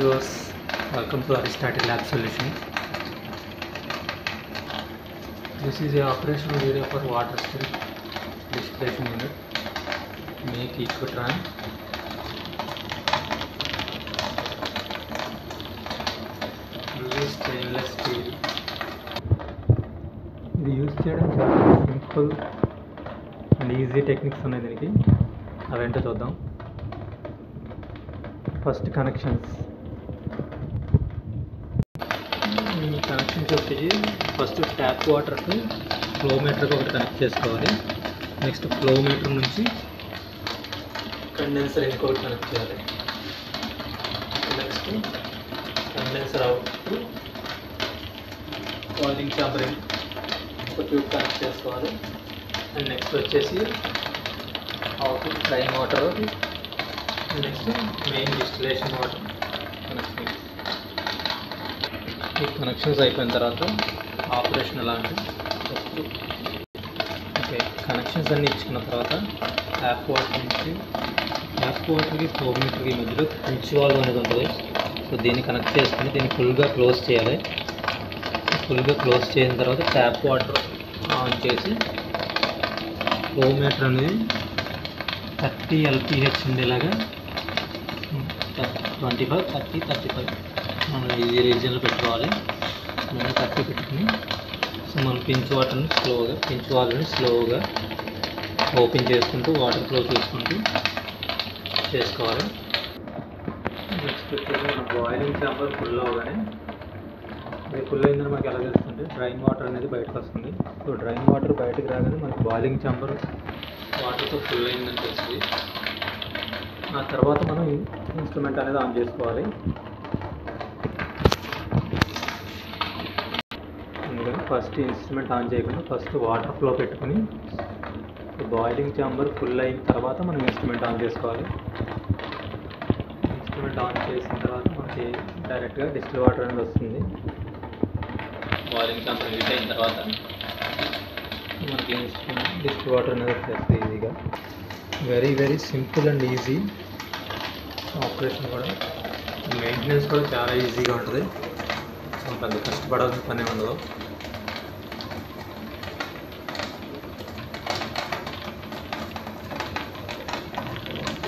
viewers, welcome to Aristotle Lab Solutions. This is a operational video for water strip distillation unit, make Equitran. Use stainless steel. ఇది use చేయడం చాలా simple and easy techniques ఉన్నాయి దీనికి. అవేంటో చూద్దాం. First connections. ఈ connections వచ్చేసి first tap వాటర్కి ఫ్లో మీటర్కి ఒకటి కనెక్ట్ చేసుకోవాలి. నెక్స్ట్ ఫ్లో మీటర్ నుంచి కండెన్సర్ ఇంకొకటి కనెక్ట్ చేయాలి. Next condenser out boiling chamber ఒక ట్యూబ్ కనెక్ట్ చేసుకోవాలి. అండ్ నెక్స్ట్ వచ్చేసి out drain water, next main distillation water connection. ఈ కనెక్షన్స్ అయిపోయిన తర్వాత ఆపరేషన్ ఎలా అంటే ఓకే కనెక్షన్స్ అన్నీ ఇచ్చుకున్న తర్వాత ట్యాప్ వాటర్కి ఫ్లో మీటర్కి మధ్యలో pinch valve అనేది ఉంటుంది. సో దీన్ని కనెక్ట్ చేసుకుని దీన్ని ఫుల్గా క్లోజ్ చేయాలి. ఫుల్గా క్లోజ్ చేసిన తర్వాత ట్యాప్ వాటర్ ఆన్ చేసి ఫ్లో మీటర్ అనేది 30 LPH ఉండేలాగా 25, 30, 35 మనం ఈ రీజియన్లో పెట్టుకోవాలి. మనం 30 పెట్టుకుని సో మనం pinch వాల్వ్ని స్లోగా ఓపెన్ చేసుకుంటూ వాటర్ ఫ్లో చూసుకుంటూ చేసుకోవాలి. నెక్స్ట్ వచ్చేసి మన బాయిలింగ్ చాంబర్ ఫుల్ అవగానే అది ఫుల్ అయిందని మనకి ఎలా తెలుస్తుంటే డ్రైన్ వాటర్ అనేది బయటకు వస్తుంది. సో డ్రైన్ వాటర్ బయటకు రాగానే మనకి బాయిలింగ్ చాంబర్ వాటర్తో ఫుల్ అయిందని తెలుస్తుంది. ఆ తర్వాత మనం ఇన్స్ట్రుమెంట్ అనేది ఆన్ చేసుకోవాలి. అందుకని ఫస్ట్ ఇన్స్ట్రుమెంట్ ఆన్ చేయకుండా ఫస్ట్ వాటర్ ఫ్లో పెట్టుకుని బాయిలింగ్ చాంబర్ ఫుల్ అయిన తర్వాత మనం ఇన్స్ట్రుమెంట్ ఆన్ చేసుకోవాలి. ఇన్స్ట్రుమెంట్ ఆన్ చేసిన తర్వాత మనకి డైరెక్ట్గా డిస్టిల్ వాటర్ అనేది వస్తుంది. బాయిలింగ్ చాంబర్ హీట్ అయిన తర్వాత మనకి డిస్టిల్ వాటర్ అనేది వచ్చేస్తుంది ఈజీగా. Very simple and easy operation కూడా. మెయింటెనెన్స్ కూడా చాలా ఈజీగా ఉంటుంది. పెద్ద కష్టపడాల్సిన పని ఉండదు.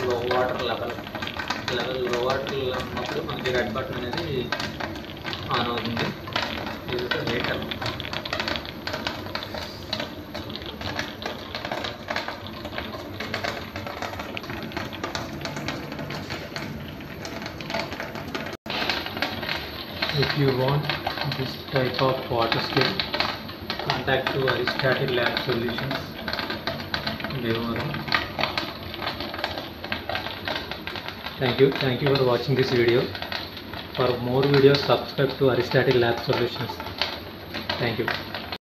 లో వాటర్ లెవెల్ లో వాటర్ ఉన్నప్పుడు మనకి రెడ్ బటన్ అనేది ఆన్ అవుతుంది. ఇది metre. If you want this type of water strip, contact to Aristotle Lab Solutions. Thank you for watching this video. For more videos, subscribe to Aristotle Lab Solutions. Thank you.